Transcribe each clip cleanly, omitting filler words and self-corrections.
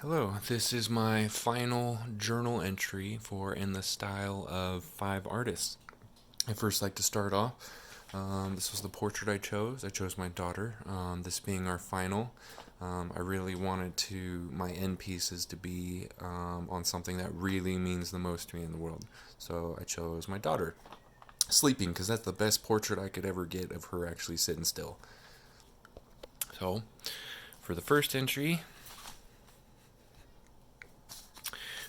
Hello, this is my final journal entry for In the Style of Five Artists. I first like to start off. This was the portrait I chose. I chose my daughter. This being our final. I really wanted my end pieces to be on something that really means the most to me in the world. So I chose my daughter sleeping because that's the best portrait I could ever get of her actually sitting still. So for the first entry,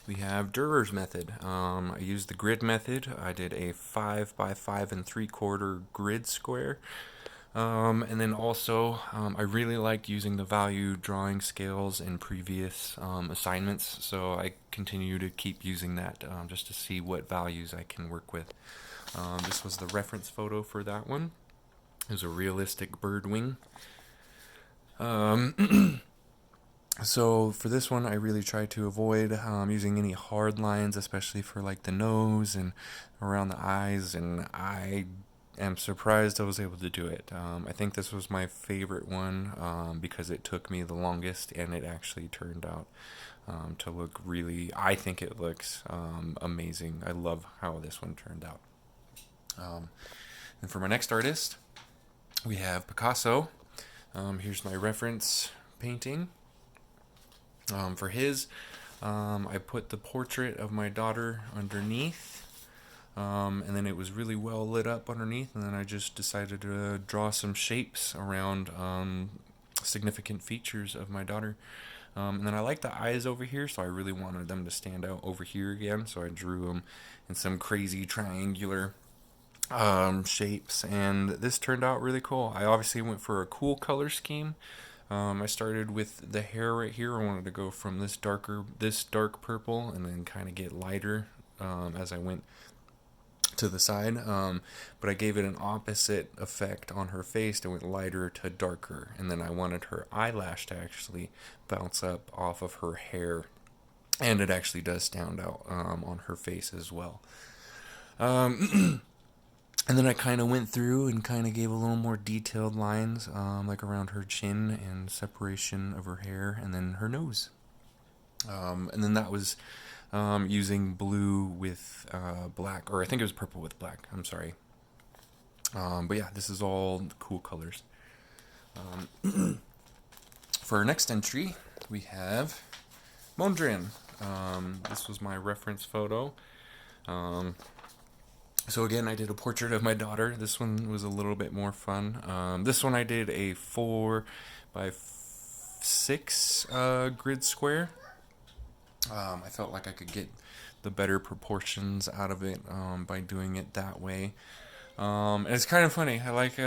we have Durer's method. I used the grid method. I did a 5 by 5 3/4 grid square. And then also, I really liked using the value drawing scales in previous assignments, so I continue to keep using that just to see what values I can work with. This was the reference photo for that one. It was a realistic bird wing. So for this one, I really tried to avoid using any hard lines, especially for like the nose and around the eyes, and I am surprised I was able to do it. I think this was my favorite one because it took me the longest, and it actually turned out to look really. I think it looks amazing. I love how this one turned out. And for my next artist, we have Picasso. Here's my reference painting. For his, I put the portrait of my daughter underneath, and then it was really well lit up underneath, and then I just decided to draw some shapes around significant features of my daughter. And then I like the eyes over here, so I really wanted them to stand out over here again, so I drew them in some crazy triangular shapes, and this turned out really cool. I obviously went for a cool color scheme. I started with the hair right here. I wanted to go from this dark purple, and then kind of get lighter as I went to the side. But I gave it an opposite effect on her face. It went lighter to darker, and then I wanted her eyelash to actually bounce up off of her hair, and it actually does stand out on her face as well. And then I kind of went through and kind of gave a little more detailed lines, like around her chin and separation of her hair, and then her nose. And then that was using blue with black, or I think it was purple with black. I'm sorry. But yeah, this is all cool colors. For our next entry, we have Mondrian. This was my reference photo. Um, So again, I did a portrait of my daughter. This one was a little bit more fun. This one I did a 4 by 6 grid square. I felt like I could get the better proportions out of it by doing it that way. And it's kind of funny. I like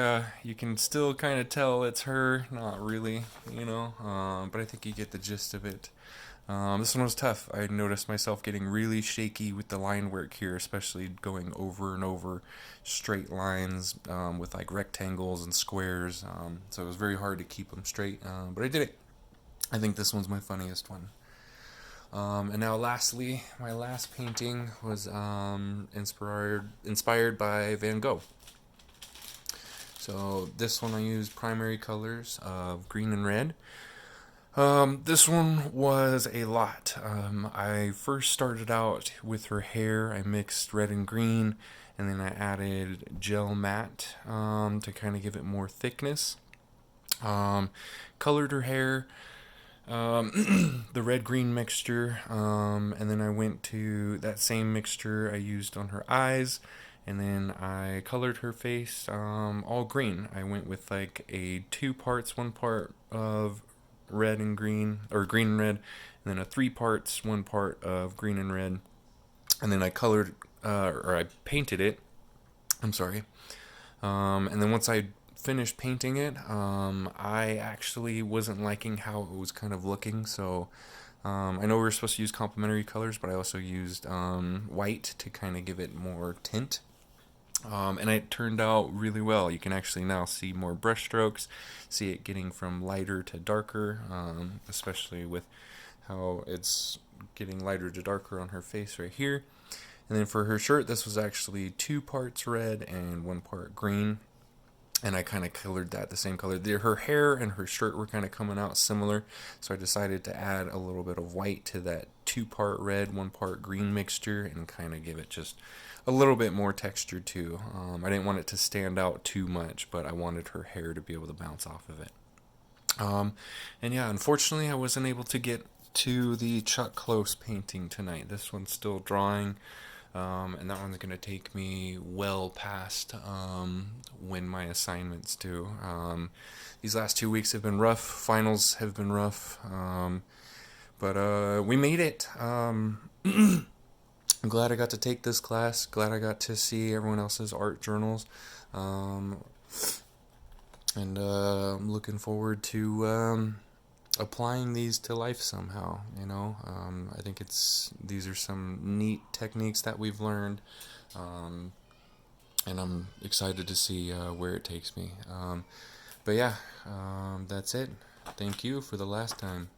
you can still kind of tell it's her, not really, but I think you get the gist of it. This one was tough. I noticed myself getting really shaky with the line work here, especially going over and over straight lines with like rectangles and squares. So it was very hard to keep them straight, but I did it. I think this one's my funniest one. And now, lastly, my last painting was inspired by Van Gogh. So this one I used primary colors of green and red. This one was a lot. I first started out with her hair. I mixed red and green, and then I added gel matte to kind of give it more thickness. Um, Colored her hair, the red green mixture, and then I went to that same mixture I used on her eyes, and then I colored her face all green. I went with like a two parts, one part of red and green, or green and red, and then a three parts, one part of green and red, and then I colored or I painted it. I'm sorry. And then once I finished painting it, I actually wasn't liking how it was kind of looking. So I know we were supposed to use complementary colors, but I also used white to kind of give it more tint. And it turned out really well. You can actually now see more brush strokes, see it getting from lighter to darker, especially with how it's getting lighter to darker on her face right here. And then for her shirt, this was actually two parts red and one part green. and I kind of colored that the same color. Her hair and her shirt were kind of coming out similar, so I decided to add a little bit of white to that 2 part red, 1 part green mixture and kind of give it just a little bit more texture too. I didn't want it to stand out too much, but I wanted her hair to be able to bounce off of it. And yeah, unfortunately, I wasn't able to get to the Chuck Close painting tonight. This one's still drying, and that one's going to take me well past when my assignments due. These last 2 weeks have been rough. Finals have been rough, but we made it. I'm glad I got to take this class. Glad I got to see everyone else's art journals. Um, and I'm looking forward to applying these to life somehow. I think these are some neat techniques that we've learned, and I'm excited to see where it takes me. But yeah, that's it. Thank you for the last time.